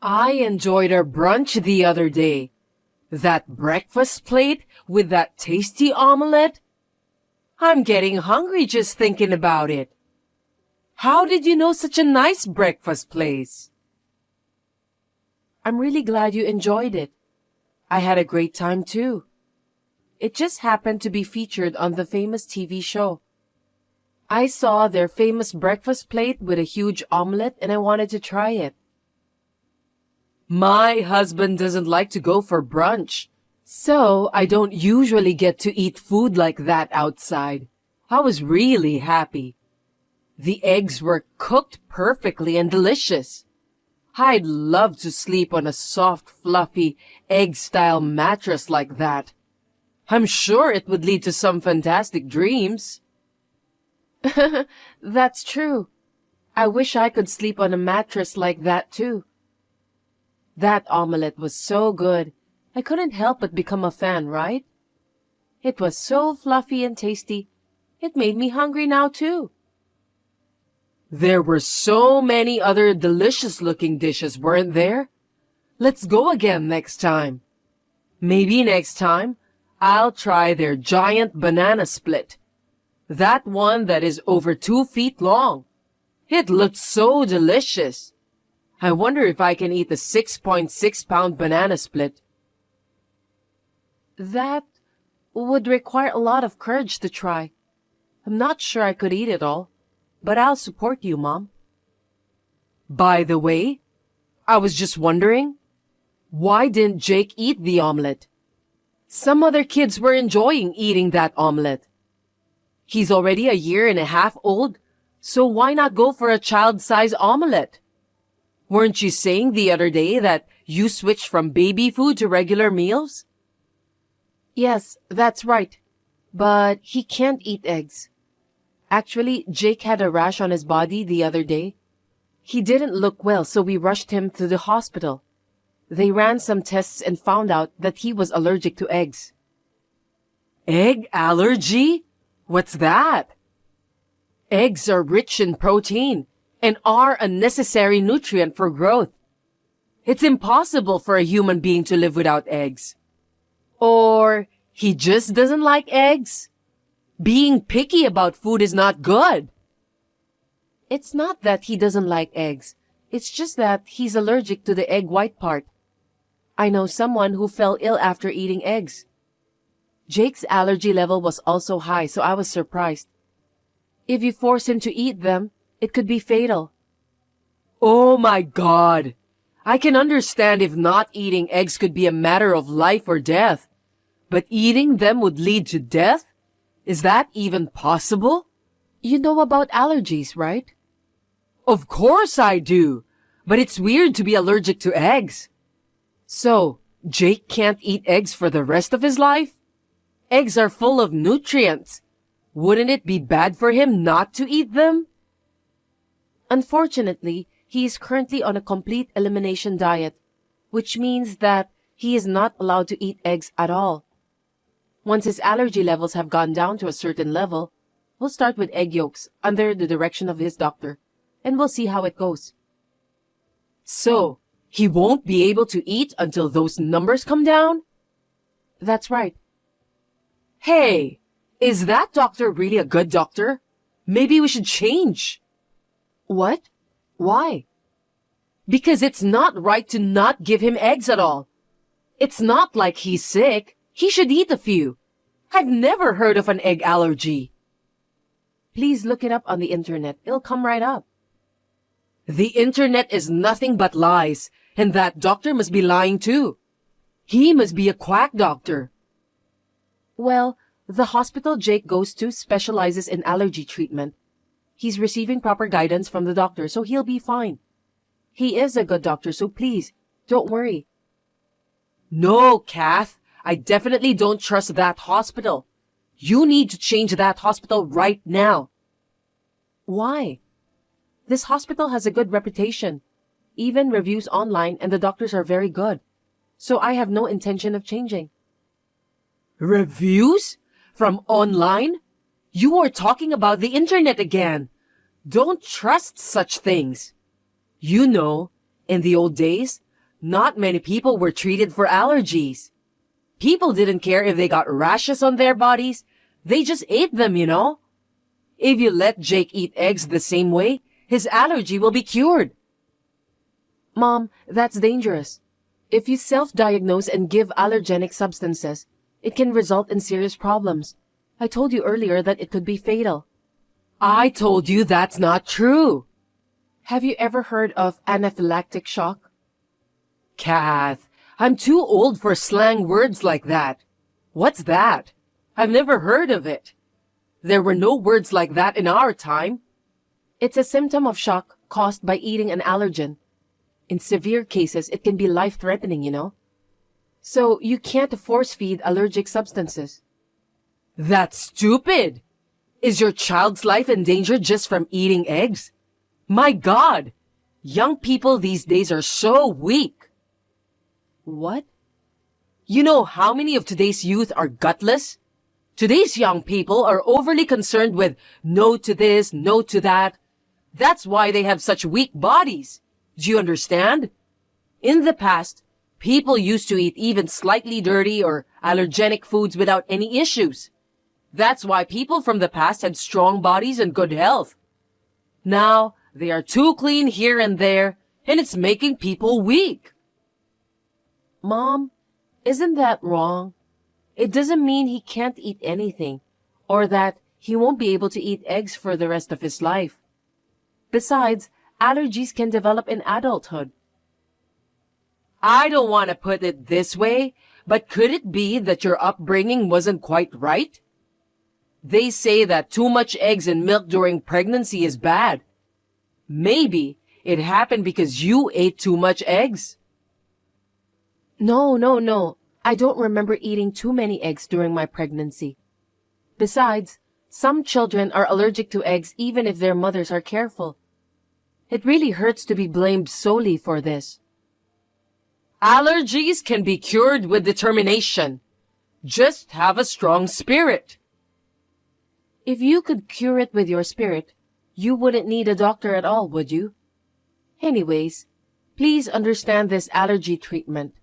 I enjoyed our brunch the other day. That breakfast plate with that tasty omelette? I'm getting hungry just thinking about it. How did you know such a nice breakfast place? I'm really glad you enjoyed it. I had a great time too. It just happened to be featured on the famous TV show. I saw their famous breakfast plate with a huge omelette and I wanted to try it. My husband doesn't like to go for brunch, so I don't usually get to eat food like that outside. I was really happy. The eggs were cooked perfectly and delicious. I'd love to sleep on a soft, fluffy, egg-style mattress like that. I'm sure it would lead to some fantastic dreams. That's true. I wish I could sleep on a mattress like that too. That omelette was so good. I couldn't help but become a fan, right? It was so fluffy and tasty. It made me hungry now too. There were so many other delicious-looking dishes, weren't there? Let's go again next time. Maybe next time, I'll try their giant banana split. That one that is over 2 feet long. It looked so delicious. I wonder if I can eat the 6.6-pound banana split. That would require a lot of courage to try. I'm not sure I could eat it all, but I'll support you, Mom. By the way, I was just wondering, why didn't Jake eat the omelet? Some other kids were enjoying eating that omelet. He's already a year and a half old, so why not go for a child-size omelet? Weren't you saying the other day that you switched from baby food to regular meals? Yes, that's right. But he can't eat eggs. Actually, Jake had a rash on his body the other day. He didn't look well, so we rushed him to the hospital. They ran some tests and found out that he was allergic to eggs. Egg allergy? What's that? Eggs are rich in protein and are a necessary nutrient for growth. It's impossible for a human being to live without eggs. Or he just doesn't like eggs? Being picky about food is not good. It's not that he doesn't like eggs. It's just that he's allergic to the egg white part. I know someone who fell ill after eating eggs. Jake's allergy level was also high, so I was surprised. If you force him to eat them, it could be fatal. Oh my God! I can understand if not eating eggs could be a matter of life or death. But eating them would lead to death? Is that even possible? You know about allergies, right? Of course I do. But it's weird to be allergic to eggs. So, Jake can't eat eggs for the rest of his life? Eggs are full of nutrients. Wouldn't it be bad for him not to eat them? Unfortunately, he is currently on a complete elimination diet, which means that he is not allowed to eat eggs at all. Once his allergy levels have gone down to a certain level, we'll start with egg yolks under the direction of his doctor, and we'll see how it goes. So, he won't be able to eat until those numbers come down? That's right. Hey, is that doctor really a good doctor? Maybe we should change. What? Why? Because it's not right to not give him eggs at all. It's not like he's sick. He should eat a few. I've never heard of an egg allergy. Please look it up on the internet. It'll come right up. The internet is nothing but lies, and that doctor must be lying too. He must be a quack doctor. Well, the hospital Jake goes to specializes in allergy treatment. He's receiving proper guidance from the doctor, so he'll be fine. He is a good doctor, so please, don't worry. No, Kath, I definitely don't trust that hospital. You need to change that hospital right now. Why? This hospital has a good reputation, even reviews online, and the doctors are very good. So I have no intention of changing. Reviews? From online? You are talking about the internet again. Don't trust such things. You know, in the old days, not many people were treated for allergies. People didn't care if they got rashes on their bodies. They just ate them. If you let Jake eat eggs the same way, his allergy will be cured. Mom, that's dangerous. If you self-diagnose and give allergenic substances, it can result in serious problems. I told you earlier that it could be fatal. I told you that's not true. Have you ever heard of anaphylactic shock? Kath, I'm too old for slang words like that. What's that? I've never heard of it. There were no words like that in our time. It's a symptom of shock caused by eating an allergen. In severe cases, it can be life-threatening. So you can't force-feed allergic substances. That's stupid! Is your child's life in danger just from eating eggs? My God! Young people these days are so weak. What? You know how many of today's youth are gutless? Today's young people are overly concerned with no to this, no to that. That's why they have such weak bodies. Do you understand? In the past, people used to eat even slightly dirty or allergenic foods without any issues. That's why people from the past had strong bodies and good health. Now, they are too clean here and there, and it's making people weak. Mom, isn't that wrong? It doesn't mean he can't eat anything, or that he won't be able to eat eggs for the rest of his life. Besides, allergies can develop in adulthood. I don't want to put it this way, but could it be that your upbringing wasn't quite right? They say that too much eggs and milk during pregnancy is bad. Maybe it happened because you ate too much eggs. No. I don't remember eating too many eggs during my pregnancy. Besides, some children are allergic to eggs even if their mothers are careful. It really hurts to be blamed solely for this. Allergies can be cured with determination. Just have a strong spirit. If you could cure it with your spirit, you wouldn't need a doctor at all, would you? Anyways, please understand this allergy treatment.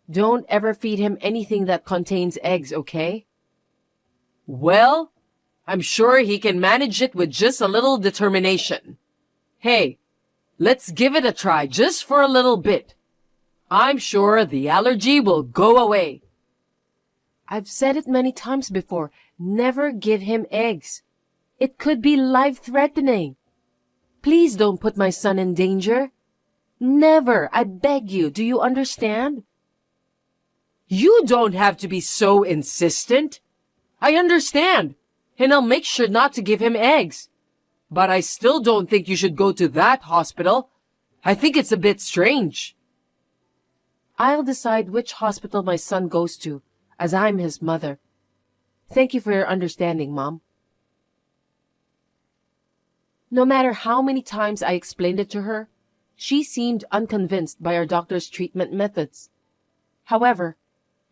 Don't ever feed him anything that contains eggs, okay? Well, I'm sure he can manage it with just a little determination. Hey, let's give it a try just for a little bit. I'm sure the allergy will go away. I've said it many times before. Never give him eggs. It could be life-threatening. Please don't put my son in danger. Never. I beg you. Do you understand? You don't have to be so insistent. I understand, and I'll make sure not to give him eggs. But I still don't think you should go to that hospital. I think it's a bit strange. I'll decide which hospital my son goes to, as I'm his mother. Thank you for your understanding, Mom. No matter how many times I explained it to her, she seemed unconvinced by our doctor's treatment methods. However,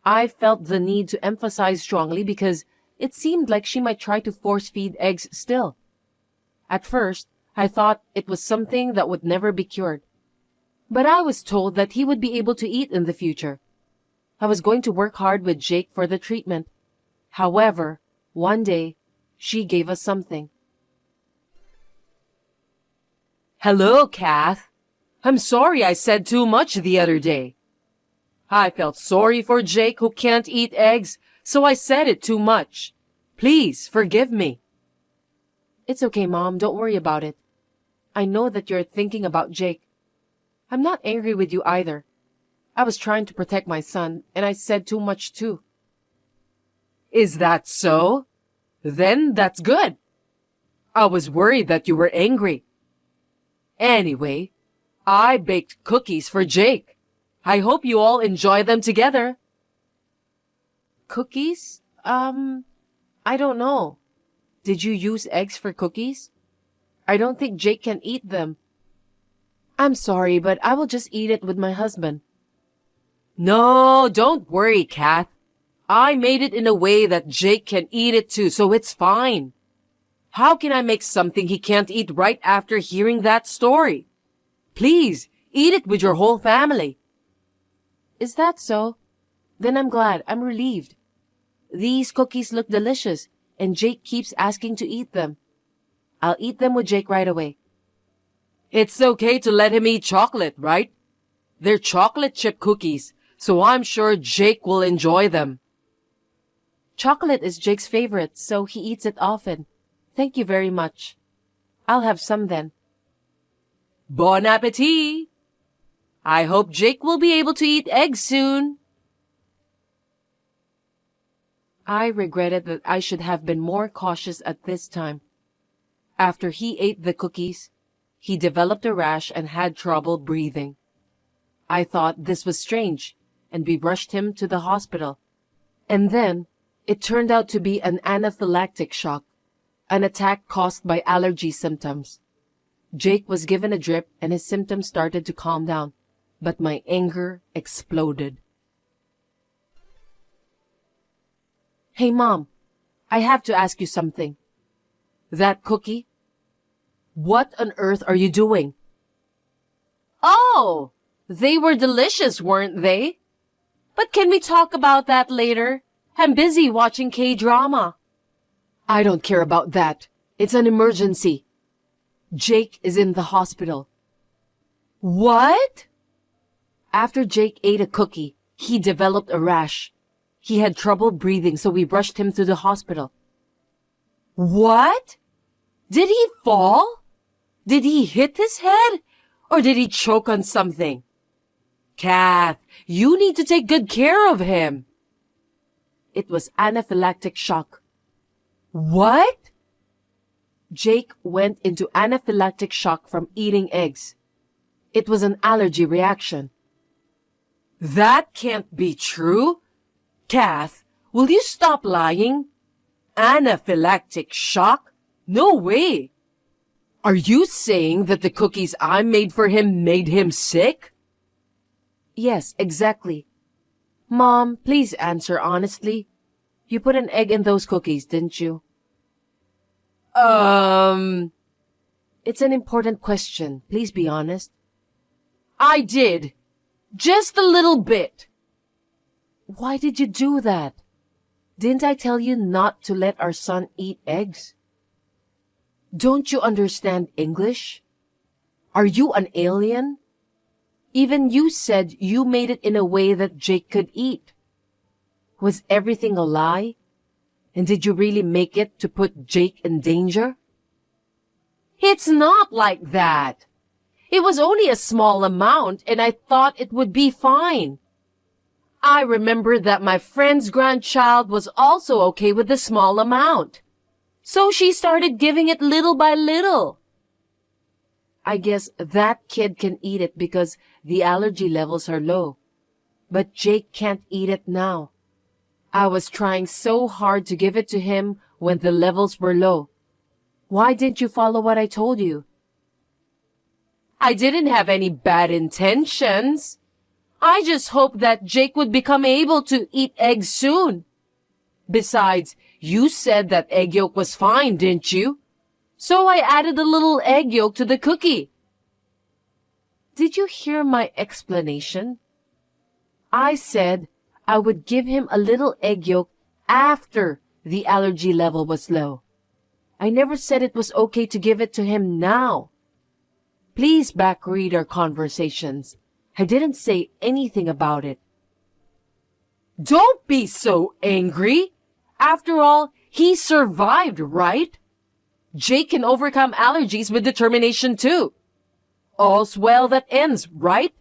I felt the need to emphasize strongly because it seemed like she might try to force-feed eggs still. At first, I thought it was something that would never be cured. But I was told that he would be able to eat in the future. I was going to work hard with Jake for the treatment. However, one day, she gave us something. Hello, Kath. I'm sorry I said too much the other day. I felt sorry for Jake who can't eat eggs, so I said it too much. Please forgive me. It's okay, Mom. Don't worry about it. I know that you're thinking about Jake. I'm not angry with you either. I was trying to protect my son, and I said too much too. Is that so? Then that's good. I was worried that you were angry. Anyway, I baked cookies for Jake. I hope you all enjoy them together. Cookies? I don't know. Did you use eggs for cookies? I don't think Jake can eat them. I'm sorry, but I will just eat it with my husband. No, don't worry, Kath. I made it in a way that Jake can eat it too, so it's fine. How can I make something he can't eat right after hearing that story? Please, eat it with your whole family. Is that so? Then I'm glad. I'm relieved. These cookies look delicious, and Jake keeps asking to eat them. I'll eat them with Jake right away. It's okay to let him eat chocolate, right? They're chocolate chip cookies, so I'm sure Jake will enjoy them. Chocolate is Jake's favorite, so he eats it often. Thank you very much. I'll have some then. Bon appetit! I hope Jake will be able to eat eggs soon. I regretted that I should have been more cautious at this time. After he ate the cookies, he developed a rash and had trouble breathing. I thought this was strange, and we rushed him to the hospital. And then, it turned out to be an anaphylactic shock, an attack caused by allergy symptoms. Jake was given a drip and his symptoms started to calm down, but my anger exploded. Hey, Mom, I have to ask you something. That cookie? What on earth are you doing? Oh, they were delicious, weren't they? But can we talk about that later? I'm busy watching K-drama. I don't care about that. It's an emergency. Jake is in the hospital. What? After Jake ate a cookie, he developed a rash. He had trouble breathing, so we rushed him to the hospital. What? Did he fall? Did he hit his head? Or did he choke on something? Kath, you need to take good care of him. It was anaphylactic shock. What? Jake went into anaphylactic shock from eating eggs. It was an allergy reaction. That can't be true. Kath, will you stop lying? Anaphylactic shock? No way. Are you saying that the cookies I made for him made him sick? Yes, exactly. Mom, please answer honestly. You put an egg in those cookies, didn't you? It's an important question. Please be honest. I did. Just a little bit. Why did you do that? Didn't I tell you not to let our son eat eggs? Don't you understand English? Are you an alien? Even you said you made it in a way that Jake could eat. Was everything a lie? And did you really make it to put Jake in danger? It's not like that. It was only a small amount and I thought it would be fine. I remember that my friend's grandchild was also okay with the small amount. So she started giving it little by little. I guess that kid can eat it because the allergy levels are low. But Jake can't eat it now. I was trying so hard to give it to him when the levels were low. Why didn't you follow what I told you? I didn't have any bad intentions. I just hoped that Jake would become able to eat eggs soon. Besides, you said that egg yolk was fine, didn't you? So I added a little egg yolk to the cookie. Did you hear my explanation? I said I would give him a little egg yolk after the allergy level was low. I never said it was okay to give it to him now. Please backread our conversations. I didn't say anything about it. Don't be so angry. After all, he survived, right? Jake can overcome allergies with determination too. All's well that ends, right?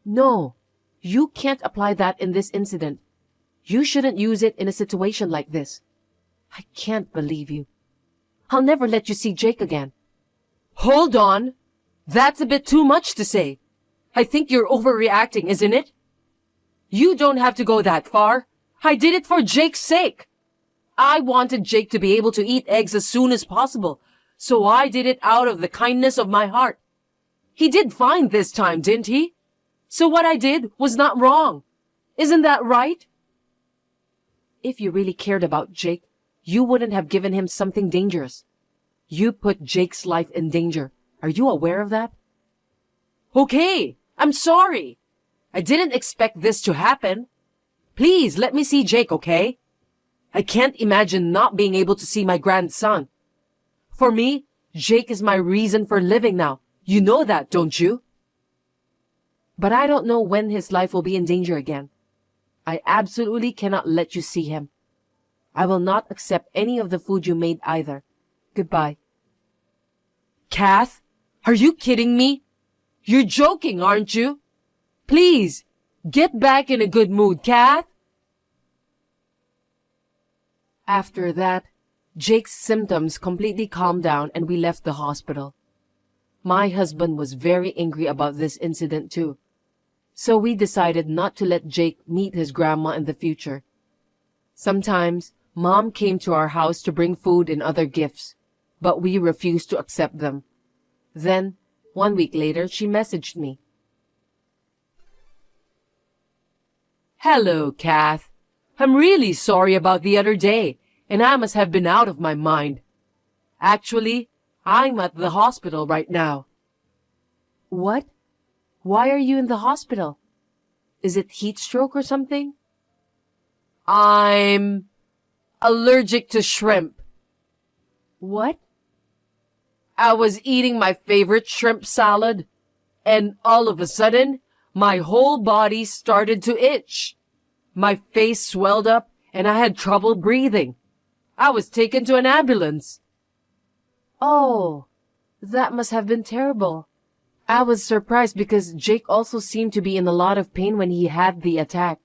No, you can't apply that in this incident. You shouldn't use it in a situation like this. I can't believe you. I'll never let you see Jake again. Hold on. That's a bit too much to say. I think you're overreacting, isn't it? You don't have to go that far. I did it for Jake's sake. I wanted Jake to be able to eat eggs as soon as possible, so I did it out of the kindness of my heart. He did fine this time, didn't he? So what I did was not wrong. Isn't that right? If you really cared about Jake, you wouldn't have given him something dangerous. You put Jake's life in danger. Are you aware of that? Okay, I'm sorry. I didn't expect this to happen. Please, let me see Jake, okay? I can't imagine not being able to see my grandson. For me, Jake is my reason for living now. You know that, don't you? But I don't know when his life will be in danger again. I absolutely cannot let you see him. I will not accept any of the food you made either. Goodbye. Kath, are you kidding me? You're joking, aren't you? Please, get back in a good mood, Kath. After that, Jake's symptoms completely calmed down and we left the hospital. My husband was very angry about this incident too. So we decided not to let Jake meet his grandma in the future. Sometimes, Mom came to our house to bring food and other gifts, but we refused to accept them. Then, 1 week later, she messaged me. Hello, Kath. I'm really sorry about the other day, and I must have been out of my mind. Actually, I'm at the hospital right now. What? Why are you in the hospital? Is it heat stroke or something? I'm allergic to shrimp. What? I was eating my favorite shrimp salad, and all of a sudden, my whole body started to itch. My face swelled up, and I had trouble breathing. I was taken to an ambulance. Oh, that must have been terrible. I was surprised because Jake also seemed to be in a lot of pain when he had the attack.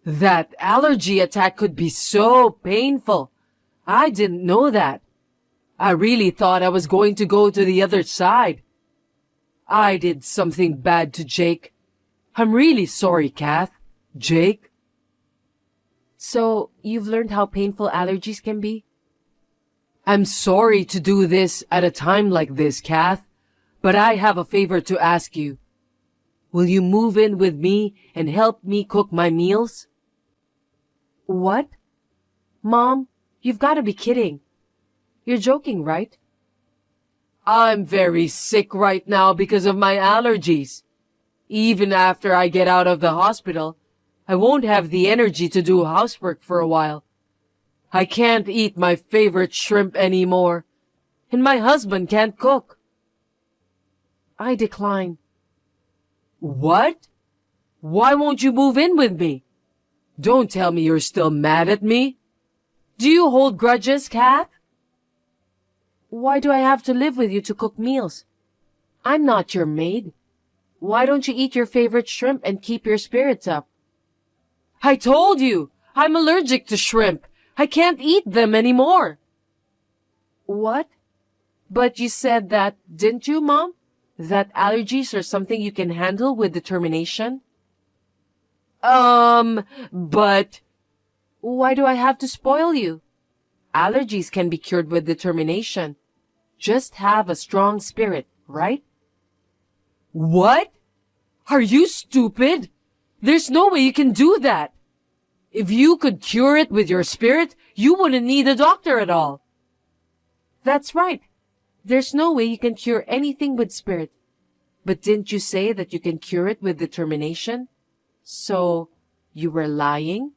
That allergy attack could be so painful. I didn't know that. I really thought I was going to go to the other side. I did something bad to Jake. I'm really sorry, Kath. Jake? So, you've learned how painful allergies can be? I'm sorry to do this at a time like this, Kath, but I have a favor to ask you. Will you move in with me and help me cook my meals? What? Mom, you've got to be kidding. You're joking, right? I'm very sick right now because of my allergies. Even after I get out of the hospital, I won't have the energy to do housework for a while. I can't eat my favorite shrimp anymore, and my husband can't cook. I decline. What? Why won't you move in with me? Don't tell me you're still mad at me. Do you hold grudges, Kath? Why do I have to live with you to cook meals? I'm not your maid. Why don't you eat your favorite shrimp and keep your spirits up? I told you, I'm allergic to shrimp. I can't eat them anymore. What? But you said that, didn't you, Mom? That allergies are something you can handle with determination? But... Why do I have to spoil you? Allergies can be cured with determination. Just have a strong spirit, right? What? Are you stupid? There's no way you can do that. If you could cure it with your spirit, you wouldn't need a doctor at all. That's right. There's no way you can cure anything with spirit. But didn't you say that you can cure it with determination? So, you were lying?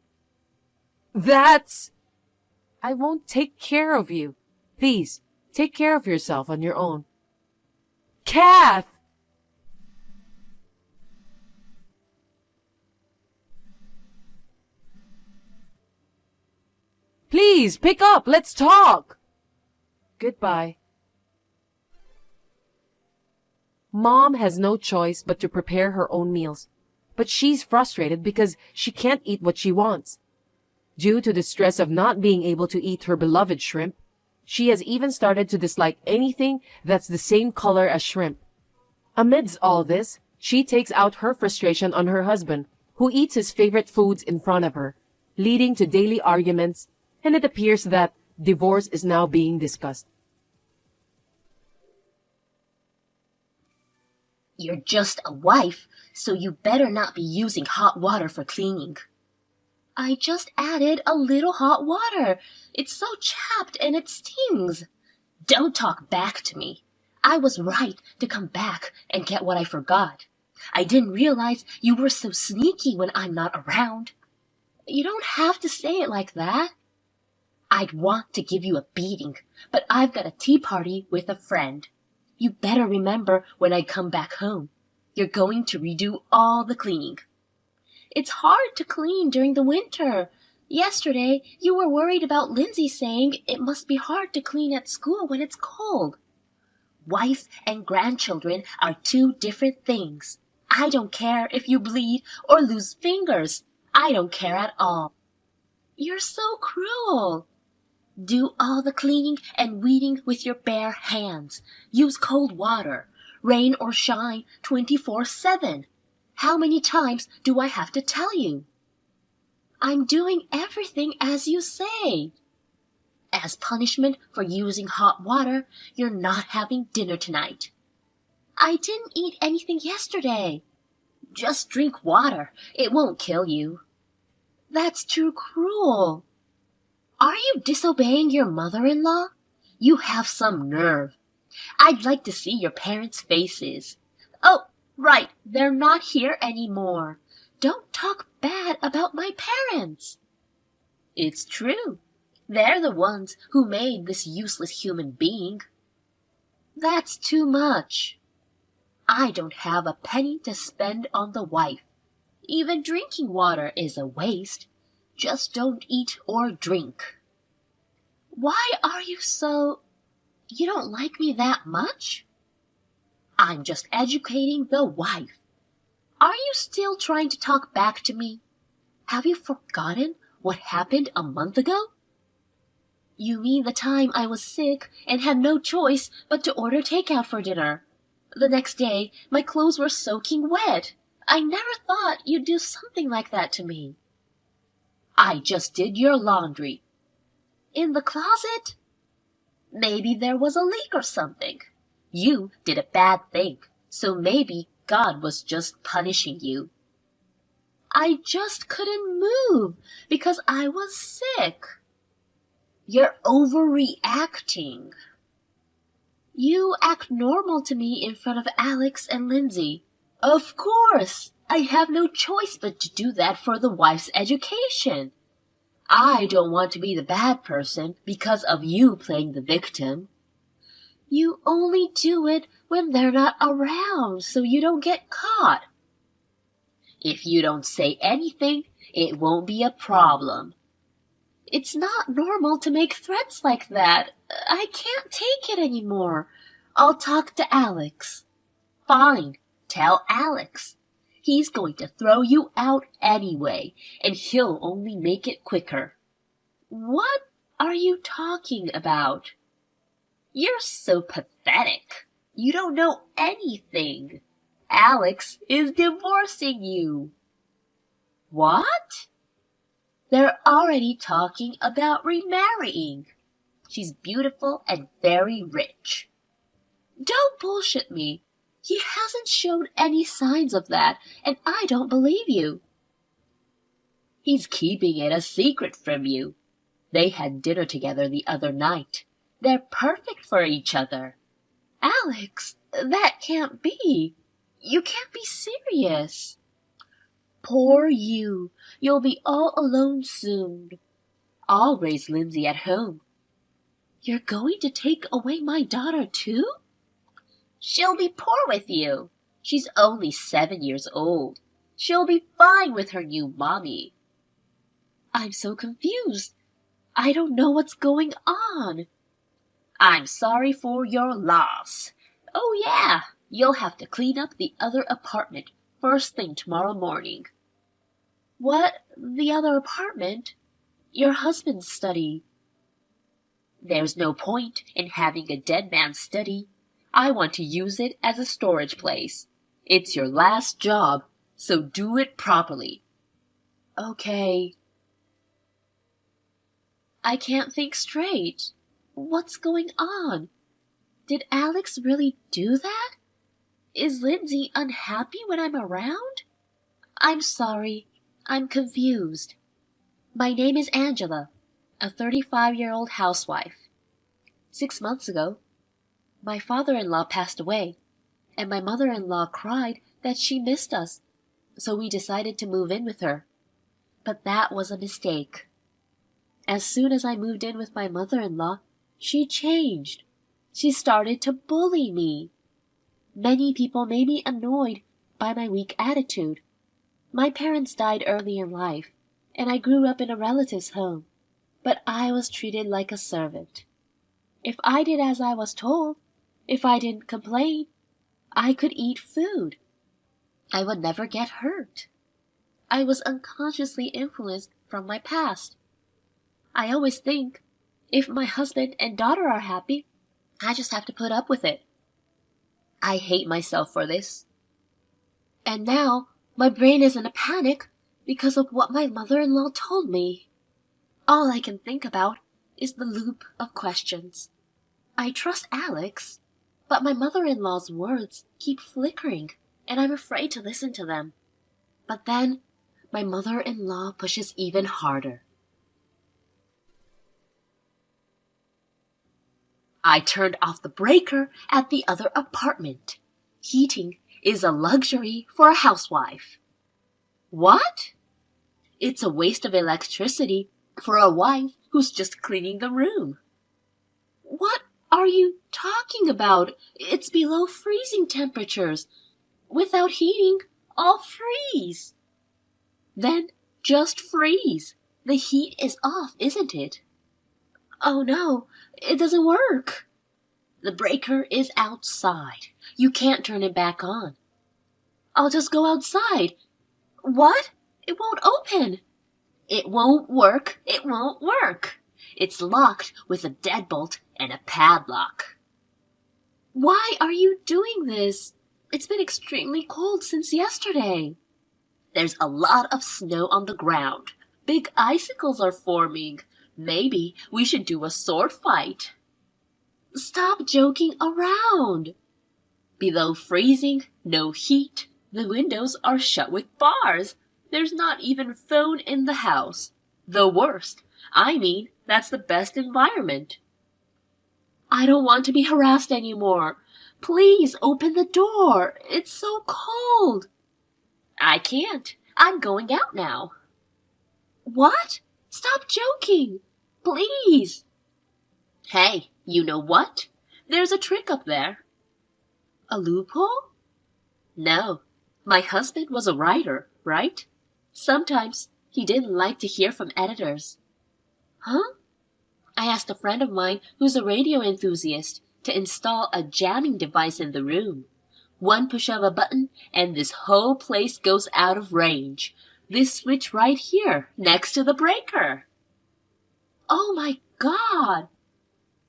I won't take care of you. Please, take care of yourself on your own. Kath! Please, pick up. Let's talk. Goodbye. Mom has no choice but to prepare her own meals. But she's frustrated because she can't eat what she wants. Due to the stress of not being able to eat her beloved shrimp, she has even started to dislike anything that's the same color as shrimp. Amidst all this, she takes out her frustration on her husband, who eats his favorite foods in front of her, leading to daily arguments, and it appears that divorce is now being discussed. You're just a wife, so you better not be using hot water for cleaning. I just added a little hot water. It's so chapped and it stings. Don't talk back to me. I was right to come back and get what I forgot. I didn't realize you were so sneaky when I'm not around. You don't have to say it like that. I'd want to give you a beating, but I've got a tea party with a friend. You better remember when I come back home. You're going to redo all the cleaning. It's hard to clean during the winter. Yesterday, you were worried about Lindsay saying it must be hard to clean at school when it's cold. Wife and grandchildren are two different things. I don't care if you bleed or lose fingers. I don't care at all. You're so cruel. Do all the cleaning and weeding with your bare hands. Use cold water, rain or shine 24/7. How many times do I have to tell you? I'm doing everything as you say. As punishment for using hot water, you're not having dinner tonight. I didn't eat anything yesterday. Just drink water. It won't kill you. That's too cruel. Are you disobeying your mother-in-law? You have some nerve. I'd like to see your parents' faces. Oh, right, they're not here anymore. Don't talk bad about my parents. It's true. They're the ones who made this useless human being. That's too much. I don't have a penny to spend on the wife. Even drinking water is a waste. Just don't eat or drink. Why are you so... You don't like me that much? I'm just educating the wife. Are you still trying to talk back to me? Have you forgotten what happened a month ago? You mean the time I was sick and had no choice but to order takeout for dinner. The next day, my clothes were soaking wet. I never thought you'd do something like that to me. I just did your laundry. In the closet? Maybe there was a leak or something. You did a bad thing, so maybe God was just punishing you. I just couldn't move because I was sick. You're overreacting. You act normal to me in front of Alex and Lindsay. Of course, I have no choice but to do that for the wife's education. I don't want to be the bad person because of you playing the victim. You only do it when they're not around so you don't get caught. If you don't say anything, it won't be a problem. It's not normal to make threats like that. I can't take it anymore. I'll talk to Alex. Fine, tell Alex. He's going to throw you out anyway, and he'll only make it quicker. What are you talking about? You're so pathetic. You don't know anything. Alex is divorcing you. What? They're already talking about remarrying. She's beautiful and very rich. Don't bullshit me. He hasn't shown any signs of that, and I don't believe you. He's keeping it a secret from you. They had dinner together the other night. They're perfect for each other. Alex, that can't be. You can't be serious. Poor you. You'll be all alone soon. I'll raise Lindsay at home. You're going to take away my daughter too? She'll be poor with you. She's only 7 years old. She'll be fine with her new mommy. I'm so confused. I don't know what's going on. I'm sorry for your loss. Oh yeah, you'll have to clean up the other apartment first thing tomorrow morning. What? The other apartment? Your husband's study. There's no point in having a dead man's study. I want to use it as a storage place. It's your last job, so do it properly. Okay. I can't think straight. What's going on? Did Alex really do that? Is Lindsay unhappy when I'm around? I'm sorry. I'm confused. My name is Angela, a 35-year-old housewife. 6 months ago, my father-in-law passed away, and my mother-in-law cried that she missed us, so we decided to move in with her. But that was a mistake. As soon as I moved in with my mother-in-law, she changed. She started to bully me. Many people made me annoyed by my weak attitude. My parents died early in life, and I grew up in a relative's home, but I was treated like a servant. If I did as I was told, if I didn't complain, I could eat food. I would never get hurt. I was unconsciously influenced from my past. I always think, if my husband and daughter are happy, I just have to put up with it. I hate myself for this. And now, my brain is in a panic because of what my mother-in-law told me. All I can think about is the loop of questions. I trust Alex, but my mother-in-law's words keep flickering, and I'm afraid to listen to them. But then, my mother-in-law pushes even harder. I turned off the breaker at the other apartment. Heating is a luxury for a housewife. What? It's a waste of electricity for a wife who's just cleaning the room. What are you talking about? It's below freezing temperatures. Without heating, I'll freeze. Then just freeze. The heat is off, isn't it? Oh no, it doesn't work. The breaker is outside. You can't turn it back on. I'll just go outside. What? It won't open. It won't work. It won't work. It's locked with a deadbolt and a padlock. Why are you doing this? It's been extremely cold since yesterday. There's a lot of snow on the ground. Big icicles are forming. Maybe we should do a sword fight. Stop joking around. Below freezing, no heat. The windows are shut with bars. There's not even phone in the house. The worst. I mean, that's the best environment. I don't want to be harassed anymore. Please open the door. It's so cold. I can't. I'm going out now. What? Stop joking. Please. Hey, you know what? There's a trick up there. A loophole? No. My husband was a writer, right? Sometimes he didn't like to hear from editors. Huh? I asked a friend of mine who's a radio enthusiast to install a jamming device in the room. One push of a button and this whole place goes out of range. This switch right here, next to the breaker. Oh my God!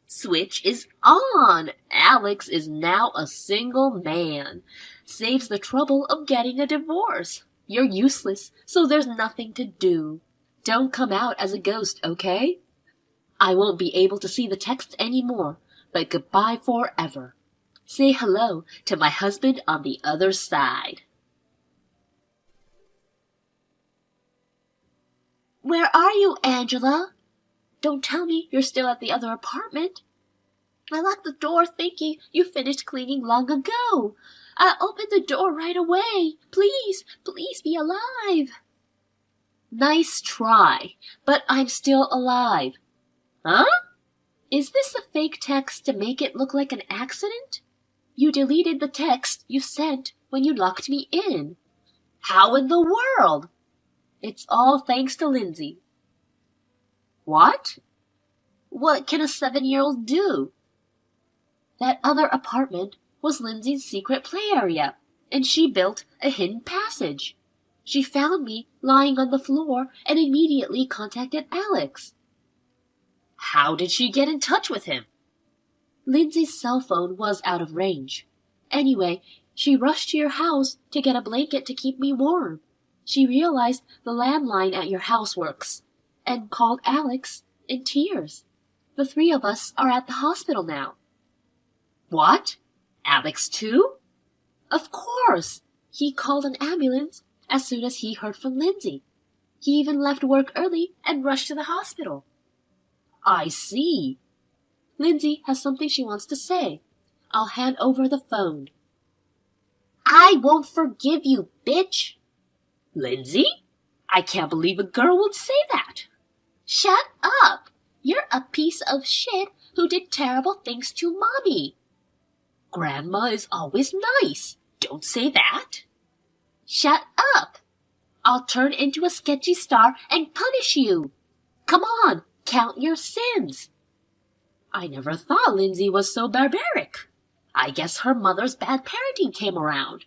Switch is on! Alex is now a single man. Saves the trouble of getting a divorce. You're useless, so there's nothing to do. Don't come out as a ghost, okay? I won't be able to see the text anymore, but goodbye forever. Say hello to my husband on the other side. Where are you, Angela? Don't tell me you're still at the other apartment. I locked the door thinking you finished cleaning long ago. I opened the door right away. Please, please be alive. Nice try, but I'm still alive. Huh? Is this a fake text to make it look like an accident? You deleted the text you sent when you locked me in. How in the world? It's all thanks to Lindsay. What? What can a 7-year-old do? That other apartment was Lindsay's secret play area, and she built a hidden passage. She found me lying on the floor and immediately contacted Alex. How did she get in touch with him? Lindsay's cell phone was out of range. Anyway, she rushed to your house to get a blanket to keep me warm. She realized the landline at your house works and called Alex in tears. The 3 of us are at the hospital now. What? Alex too? Of course! He called an ambulance as soon as he heard from Lindsay. He even left work early and rushed to the hospital. I see. Lindsay has something she wants to say. I'll hand over the phone. I won't forgive you, bitch. Lindsay? I can't believe a girl would say that. Shut up. You're a piece of shit who did terrible things to Mommy. Grandma is always nice. Don't say that. Shut up. I'll turn into a sketchy star and punish you. Come on, count your sins. I never thought Lindsay was so barbaric. I guess her mother's bad parenting came around.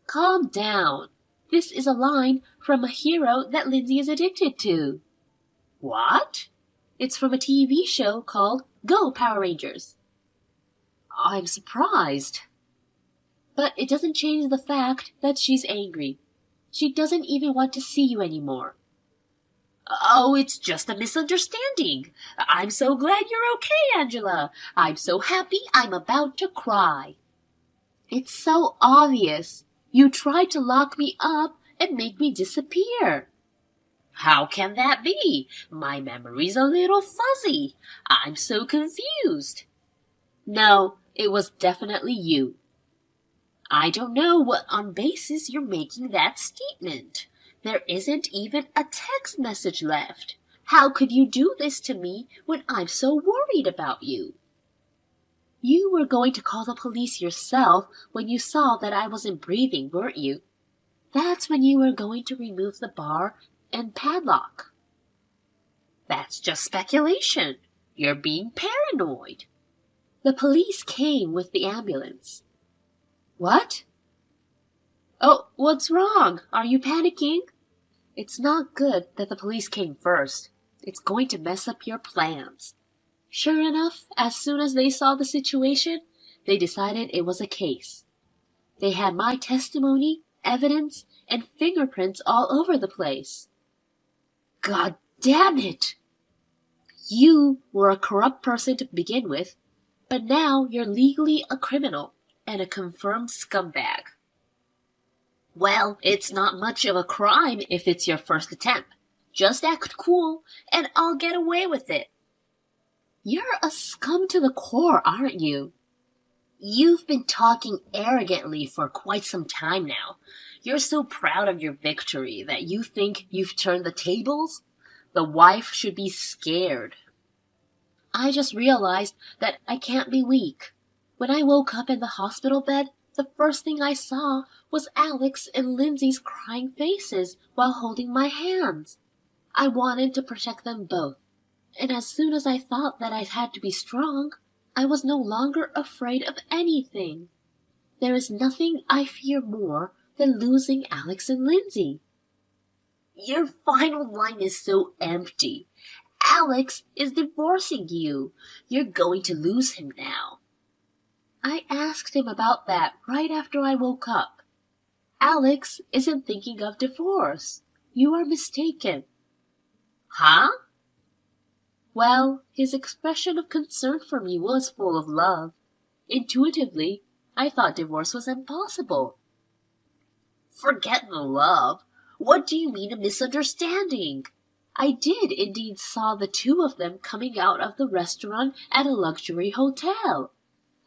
Calm down. This is a line from a hero that Lindsay is addicted to. What? It's from a TV show called Go Power Rangers. I'm surprised. But it doesn't change the fact that she's angry. She doesn't even want to see you anymore. Oh, it's just a misunderstanding. I'm so glad you're okay, Angela. I'm so happy I'm about to cry. It's so obvious. You tried to lock me up and make me disappear. How can that be? My memory's a little fuzzy. I'm so confused. No, it was definitely you. I don't know what on basis you're making that statement. There isn't even a text message left. How could you do this to me when I'm so worried about you? You were going to call the police yourself when you saw that I wasn't breathing, weren't you? That's when you were going to remove the bar and padlock. That's just speculation. You're being paranoid. The police came with the ambulance. What? Oh, what's wrong? Are you panicking? It's not good that the police came first. It's going to mess up your plans. Sure enough, as soon as they saw the situation, they decided it was a case. They had my testimony, evidence, and fingerprints all over the place. God damn it! You were a corrupt person to begin with, but now you're legally a criminal and a confirmed scumbag. Well, it's not much of a crime if it's your first attempt. Just act cool, and I'll get away with it. You're a scum to the core, aren't you? You've been talking arrogantly for quite some time now. You're so proud of your victory that you think you've turned the tables? The wife should be scared. I just realized that I can't be weak. When I woke up in the hospital bed, the first thing I saw was Alex and Lindsay's crying faces while holding my hands. I wanted to protect them both, and as soon as I thought that I had to be strong, I was no longer afraid of anything. There is nothing I fear more than losing Alex and Lindsay. Your final line is so empty. Alex is divorcing you. You're going to lose him now. I asked him about that right after I woke up. Alex isn't thinking of divorce. You are mistaken. Huh? Well, his expression of concern for me was full of love. Intuitively, I thought divorce was impossible. Forget the love. What do you mean a misunderstanding? I did indeed saw the two of them coming out of the restaurant at a luxury hotel.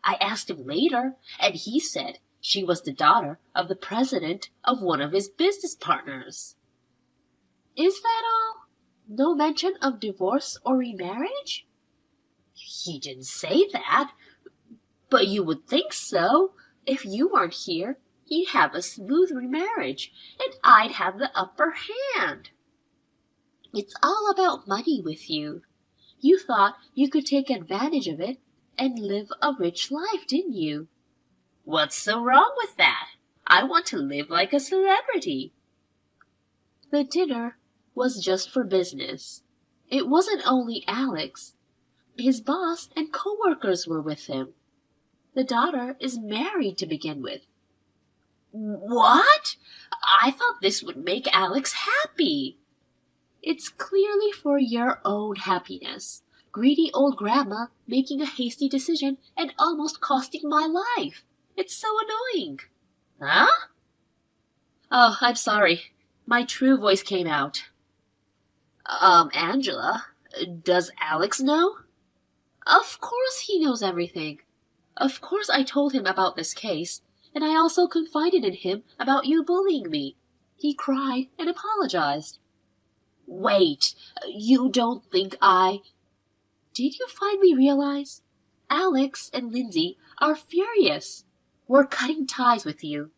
I asked him later, and he said she was the daughter of the president of one of his business partners. Is that all? No mention of divorce or remarriage? He didn't say that, but you would think so. If you weren't here, he'd have a smooth remarriage, and I'd have the upper hand. It's all about money with you. You thought you could take advantage of it and live a rich life, didn't you? What's so wrong with that? I want to live like a celebrity. The dinner was just for business. It wasn't only Alex. His boss and co-workers were with him. The daughter is married to begin with. What? I thought this would make Alex happy. It's clearly for your own happiness. Greedy old grandma making a hasty decision and almost costing my life. It's so annoying. Huh? Oh, I'm sorry. My true voice came out. Angela, does Alex know? Of course he knows everything. Of course I told him about this case, and I also confided in him about you bullying me. He cried and apologized. Wait, you don't think I... Did you finally realize? Alex and Lindsay are furious. We're cutting ties with you.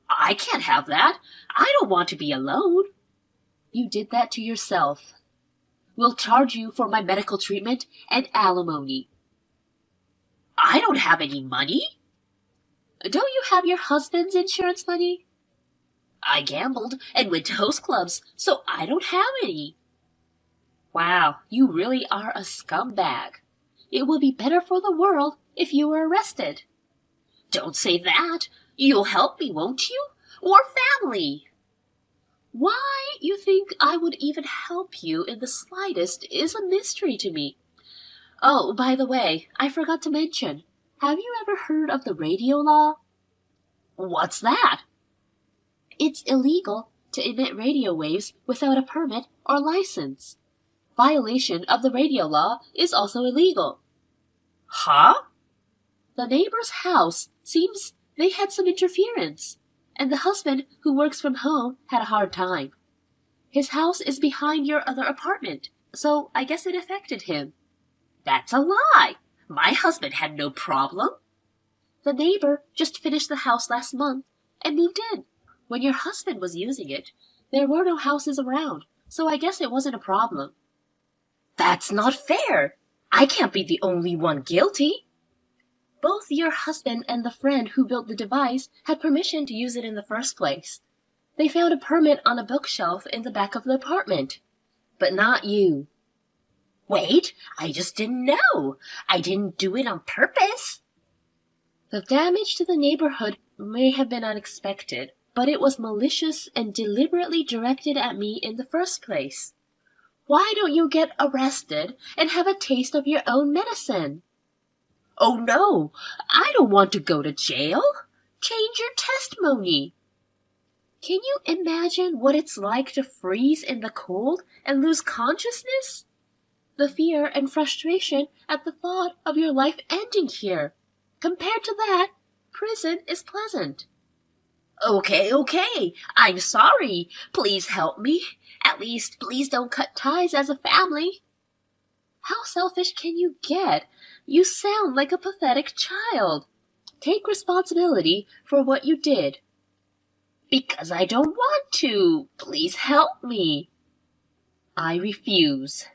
I can't have that. I don't want to be alone. You did that to yourself. We'll charge you for my medical treatment and alimony. I don't have any money. Don't you have your husband's insurance money? I gambled and went to host clubs, so I don't have any. Wow, you really are a scumbag. It will be better for the world if you were arrested. Don't say that. You'll help me, won't you? Or family. Why you think I would even help you in the slightest is a mystery to me. Oh, by the way, I forgot to mention. Have you ever heard of the radio law? What's that? It's illegal to emit radio waves without a permit or license. Violation of the radio law is also illegal. Huh? The neighbor's house seems they had some interference, and the husband who works from home had a hard time. His house is behind your other apartment, so I guess it affected him. That's a lie. My husband had no problem. The neighbor just finished the house last month and moved in. When your husband was using it, there were no houses around, so I guess it wasn't a problem. That's not fair. I can't be the only one guilty. Both your husband and the friend who built the device had permission to use it in the first place. They found a permit on a bookshelf in the back of the apartment. But not you. Wait, I just didn't know. I didn't do it on purpose. The damage to the neighborhood may have been unexpected, but it was malicious and deliberately directed at me in the first place. Why don't you get arrested and have a taste of your own medicine? Oh no, I don't want to go to jail. Change your testimony. Can you imagine what it's like to freeze in the cold and lose consciousness? The fear and frustration at the thought of your life ending here. Compared to that, prison is pleasant. Okay, I'm sorry. Please help me. At least, please don't cut ties as a family. How selfish can you get? You sound like a pathetic child. Take responsibility for what you did. Because I don't want to. Please help me. I refuse.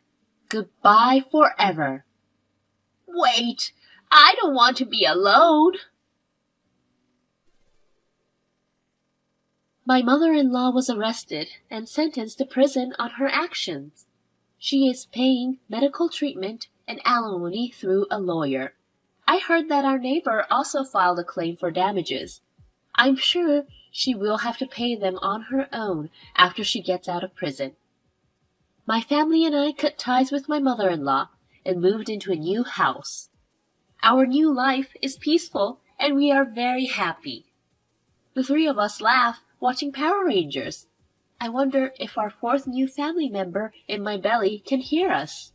Goodbye forever. Wait, I don't want to be alone. My mother-in-law was arrested and sentenced to prison on her actions. She is paying medical treatment and alimony through a lawyer. I heard that our neighbor also filed a claim for damages. I'm sure she will have to pay them on her own after she gets out of prison. My family and I cut ties with my mother-in-law and moved into a new house. Our new life is peaceful and we are very happy. The three of us laugh watching Power Rangers. I wonder if our fourth new family member in my belly can hear us.